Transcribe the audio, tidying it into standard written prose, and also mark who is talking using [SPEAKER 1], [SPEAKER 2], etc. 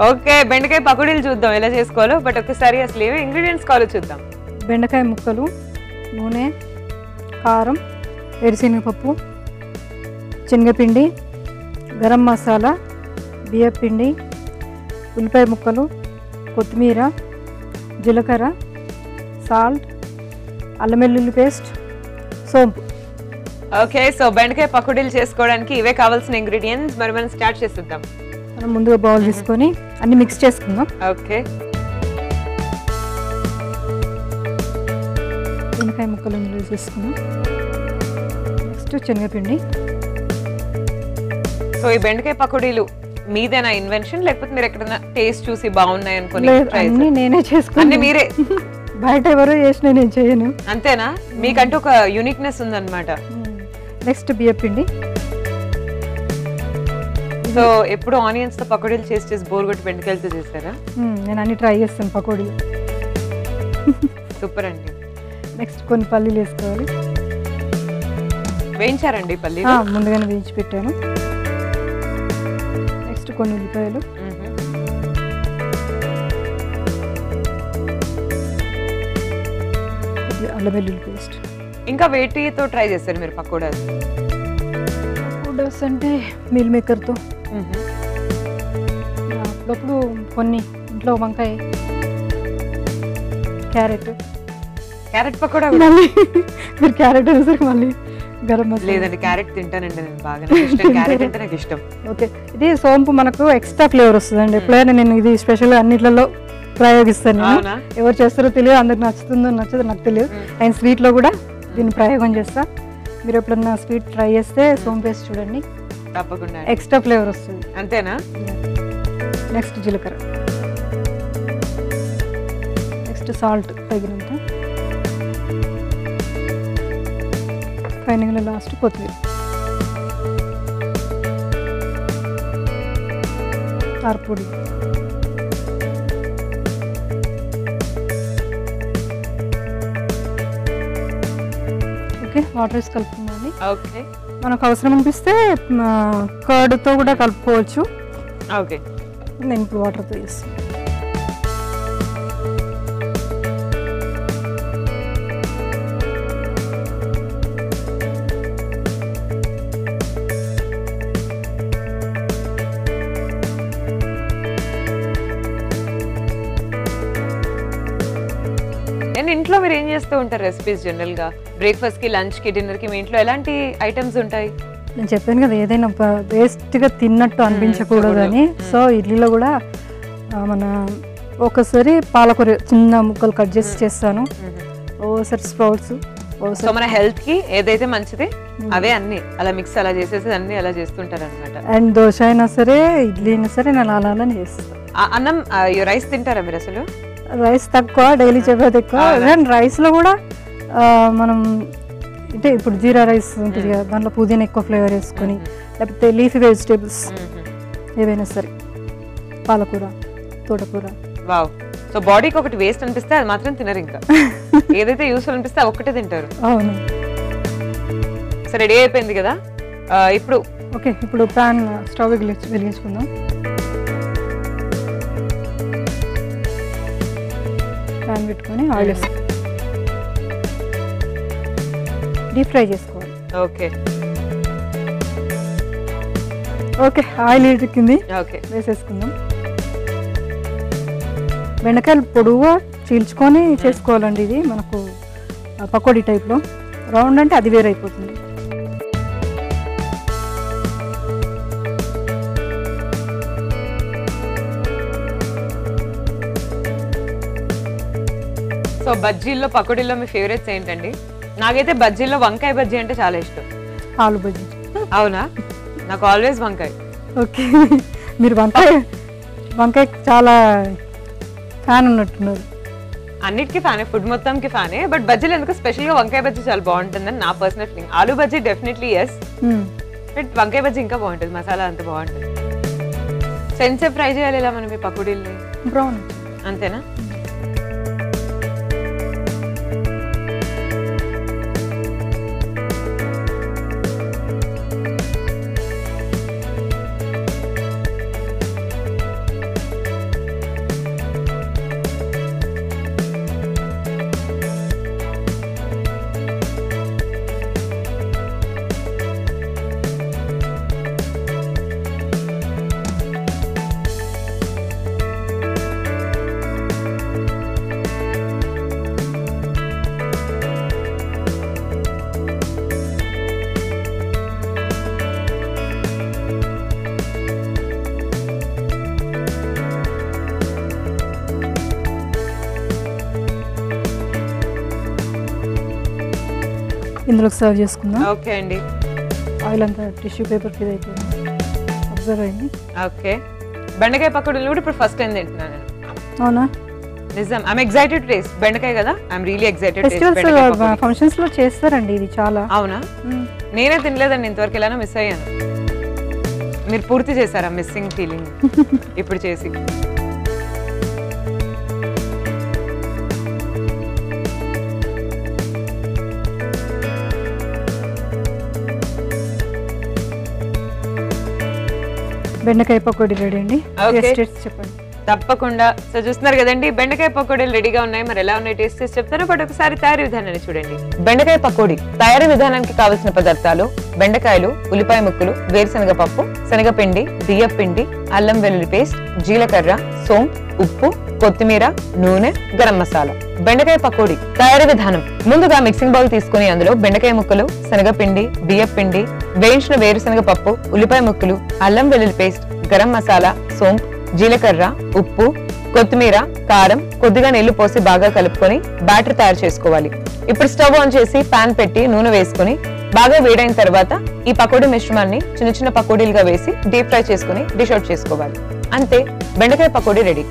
[SPEAKER 1] Okay, బెండకాయ పకోడీలు చూద్దాం ఎలా చేసుకోవాలో. బట్ ఒకసారి అసలు ఏమేమి ఇంగ్రీడియంట్స్ కావాలో చూద్దాం.
[SPEAKER 2] బెండకాయ ముక్కలు, నూనె, కారం, వేరుశనగపప్పు, శనగపిండి, గరం మసాలా, బియ్యపిండి, ఉల్లిపాయ ముక్కలు, కొత్తిమీర, జీలకర్ర, సాల్ట్, అల్లం వెల్లుల్లి పేస్ట్, సోంపు.
[SPEAKER 1] ఓకే, సో బెండకాయ పకోడీలు చేసుకోవడానికి ఇవే కావాల్సిన ఇంగ్రీడియంట్స్. మరి మనం స్టార్ట్ చేద్దాం.
[SPEAKER 2] మనం ముందుగా బౌల్ తీసుకొని అన్ని మిక్స్ చేసుకుందాం.
[SPEAKER 1] ఓకే,
[SPEAKER 2] బెండకాయ ముక్కలు ఇందులో వేసుకుందాం. నెక్స్ట్ శనగపిండి.
[SPEAKER 1] సో ఈ బెండకాయ పకోడీలు మీదేనా ఇన్వెన్షన్, లేకపోతే మీరు ఎక్కడైనా టేస్ట్ చూసి బాగున్నాయి అనుకుని
[SPEAKER 2] అన్ని నేనే చేసుకున్నాను.
[SPEAKER 1] అన్ని మీరే?
[SPEAKER 2] బయట ఎవరో చేసినా నేను చేయను.
[SPEAKER 1] అంతేనా? మీకంటూ ఒక యూనిక్నెస్ ఉందన్నమాట.
[SPEAKER 2] నెక్స్ట్ బియ్యపిండి.
[SPEAKER 1] సో ఎప్పుడు ఆనియన్స్ తో పకోడీలు చేసి బోర్ కొట్టి బెండకాయలతో చేస్తారా?
[SPEAKER 2] నేను అన్ని ట్రై చేస్తాను పకోడీలు.
[SPEAKER 1] సూపర్ అండి.
[SPEAKER 2] నెక్స్ట్ కొన్ని పల్లీలు వేసుకోవాలి.
[SPEAKER 1] వేయించారండి పల్లి?
[SPEAKER 2] ముందుగానే వేయించి పెట్టాను. నెక్స్ట్ కొన్ని ఉల్లిపాయలు, అల్లం వెల్లుల్లి పేస్ట్.
[SPEAKER 1] ఇంకా వేటితో ట్రై చేస్తారు మీరు పకోడాస్?
[SPEAKER 2] పకోడాస్ అంటే మీల్ మేకర్తో, అప్పుడప్పుడు కొన్ని ఇంట్లో వంకాయ, క్యారెట్
[SPEAKER 1] పకోడా.
[SPEAKER 2] మళ్ళీ మీరు క్యారెట్ అనేసరికి మళ్ళీ గరం మసాలా.
[SPEAKER 1] లేదండి, క్యారెట్ తింటానండి నేను బాగా. క్యారెట్ అంటే నాకు ఇష్టం.
[SPEAKER 2] ఓకే, ఇది సోంపు మనకు ఎక్స్ట్రా ఫ్లేవర్ వస్తుందండి. ఎప్పుడైనా నేను ఇది స్పెషల్ అన్నిట్లలో ప్రయోగిస్తాను. ఎవరు చేస్తారో తెలియదు, అందరికి నచ్చుతుందో నచ్చదో నాకు తెలియదు. అండ్ స్వీట్లో కూడా దీన్ని ప్రయోగం చేస్తా. మీరు ఎప్పుడన్నా స్వీట్ ట్రై చేస్తే సోంపు వేసి చూడండి,
[SPEAKER 1] తప్పకుండా
[SPEAKER 2] ఎక్స్ట్రా ఫ్లేవర్ వస్తుంది.
[SPEAKER 1] అంతేనా?
[SPEAKER 2] నెక్స్ట్ జీలకర్ర, నెక్స్ట్ సాల్ట్ తగినంత, ఫైనల్ లాస్ట్ కొత్తిమీర, కారపొడి. ఓకే, వాటర్ వేసి కలుపుకుందండి.
[SPEAKER 1] ఓకే,
[SPEAKER 2] మనకు అవసరం అనిపిస్తే కర్డ్తో కూడా కలుపుకోవచ్చు.
[SPEAKER 1] ఓకే,
[SPEAKER 2] నేను ఇప్పుడు వాటర్తో చేస్తాను.
[SPEAKER 1] నేను ఇంట్లో మీరు ఏం చేస్తూ ఉంటారు రెసిపీస్? జనరల్ గా బ్రేక్ఫాస్ట్ కి, లంచ్ కి, డిన్నర్ కి మీ ఇంట్లో ఎలాంటి ఐటమ్స్ ఉంటాయి?
[SPEAKER 2] నేను చెప్పాను కదా, ఏదైనా వేస్ట్గా తిన్నట్టు అనిపించకూడదు అని. సో ఇడ్లీలో కూడా మన ఒకసారి పాలకూర చిన్న ముక్కలు కట్ చేసి చేస్తాను, ఓసారి స్ప్రౌట్స్.
[SPEAKER 1] సో మన హెల్త్ కి ఏదైతే మంచిది అవే అన్ని అలా మిక్స్ అలా చేసేసి అన్ని అలా చేస్తుంటారు అనమాట.
[SPEAKER 2] అండ్ దోశ అయినా సరే, ఇడ్లీ అయినా సరే నేను అలా చేస్తాను.
[SPEAKER 1] అన్నం రైస్ తింటారా మీరు అసలు?
[SPEAKER 2] రైస్ తక్కువ, డైలీ చపాతి ఎక్కువ. అండ్ రైస్లో కూడా మనం అంటే ఇప్పుడు జీరా రైస్ ఉంటుంది కదా, దాంట్లో పుదీనా ఎక్కువ ఫ్లేవర్ వేసుకొని, లేకపోతే లీఫీ వెజిటేబుల్స్ ఏవైనా సరే, పాలకూర, తోటకూర.
[SPEAKER 1] వావ్, సో బాడీకి ఒకటి వేస్ట్ అనిపిస్తే అది మాత్రం తినరు, ఇంకా ఏదైతే యూస్ఫుల్ అనిపిస్తే ఒక్కటే తింటారు.
[SPEAKER 2] అవును.
[SPEAKER 1] సో రెడీ అయిపోయింది కదా ఇప్పుడు?
[SPEAKER 2] ఓకే, ఇప్పుడు ప్యాన్ స్టవ్ వెలిగించుకుందాం. ప్యాన్ పెట్టుకొని ఆయిల్ వేసుకోవాలి, డీప్ ఫ్రై చేసుకోవాలి.
[SPEAKER 1] ఓకే,
[SPEAKER 2] ఓకే, ఆయిల్ ఎక్కింది,
[SPEAKER 1] ఓకే,
[SPEAKER 2] వేసేసుకుందాం. బెండకాయలు పొడువుగా చీల్చుకొని చేసుకోవాలండి. ఇది మనకు పకోడీ టైప్లో. రౌండ్ అంటే అది వేరైపోతుంది.
[SPEAKER 1] సో బజ్జీల్లో, పకోడీల్లో మీ ఫేవరెట్స్ ఏంటండి? నాకైతే బజ్జీల్లో వంకాయ బజ్జీ అంటే చాలా ఇష్టం.
[SPEAKER 2] ఆలు బజ్జీ.
[SPEAKER 1] అవునా? నాకు ఆల్వేస్ వంకాయ.
[SPEAKER 2] ఓకే, మీరు వంకాయ చాలా ఫ్యాన్ ఉన్నట్టున్నారు.
[SPEAKER 1] అన్నిటికీ ఫ్యానే, ఫుడ్ మొత్తంకి ఫ్యానే. బట్ బజ్జీలు ఎందుకు స్పెషల్గా వంకాయ బజ్జీ చాలా బాగుంటుందని నా పర్సనల్ ఫీలింగ్. ఆలు బజ్జీ డెఫినెట్లీ ఎస్, బట్ వంకాయ బజ్జీ ఇంకా బాగుంటుంది, మసాలా అంత బాగుంటుంది. సో ఎంతసేపు ఫ్రై చేయాలి ఇలా మనం ఈ పకోడీల్ని?
[SPEAKER 2] బ్రౌన్.
[SPEAKER 1] అంతేనా?
[SPEAKER 2] ఇందులోకి సర్వ్ చేసుకుందాం.
[SPEAKER 1] ఓకే అండి.
[SPEAKER 2] ఆయిల్ అంతా టిష్యూ పేపర్ కి అయిపోయింది, అబ్జర్వ్ అయింది.
[SPEAKER 1] ఓకే, బెండకాయ పకోడీలు కూడా ఇప్పుడు ఫస్ట్ టైం తింటున్నాను నేను.
[SPEAKER 2] అవునా?
[SPEAKER 1] నిజం, ఐఎమ్ ఎక్సైటెడ్ టు టేస్ట్ బెండకాయ కదా, I'm really excited.
[SPEAKER 2] Festivals functions లో చేస్తారండి ఇది చాలా.
[SPEAKER 1] అవునా? నేనే తినలేదండి ఇంతవరకు, ఎలానో మిస్ అయ్యాను. మీరు పూర్తి చేశారా మిస్సింగ్ ఫీలింగ్ ఇప్పుడు చేసి?
[SPEAKER 2] బెండకాయ పకోడీ రెడీ అండి.
[SPEAKER 1] Okay.
[SPEAKER 2] చెప్పండి.
[SPEAKER 1] తప్పకుండా. సో చూస్తున్నారు కదండి, బెండకాయ పకోడీలు రెడీగా ఉన్నాయి. మరి ఎలా ఉన్నాయి టేస్ట్ చేసి చెప్తాను, బట్ ఒకసారి తయారీ విధానాన్ని చూడండి. బెండకాయ పకోడీ తయారీ విధానానికి కావలసిన పదార్థాలు: బెండకాయలు, ఉల్లిపాయ ముక్కలు, వేరుశనగ పప్పు, శనగపిండి, బియ్యం పిండి, అల్లం వెల్లుల్లి పేస్ట్, జీలకర్ర, సోంపు, ఉప్పు, కొత్తిమీర, నూనె, గరం మసాలా. బెండకాయ పకోడీ తయారీ విధానం: ముందుగా మిక్సింగ్ బౌల్ తీసుకుని అందులో బెండకాయ ముక్కలు, శనగపిండి, బియ్యం పిండి, వేయించిన వేరుశనగ పప్పు, ఉల్లిపాయ ముక్కలు, అల్లం వెల్లుల్లి పేస్ట్, గరం మసాలా, సోంపు, జీలకర్ర, ఉప్పు, కొత్తిమీర, కారం, కొద్దిగా నీళ్లు పోసి బాగా కలుపుకొని బ్యాటర్ తయారు చేసుకోవాలి. ఇప్పుడు స్టవ్ ఆన్ చేసి పాన్ పెట్టి నూనె వేసుకుని బాగా వేడైన తర్వాత ఈ పకోడీ మిశ్రమాన్ని చిన్న చిన్న పకోడీలుగా వేసి డీప్ ఫ్రై చేసుకుని డిష్ అవుట్ చేసుకోవాలి. అంతే, బెండకాయ పకోడీ రెడీ.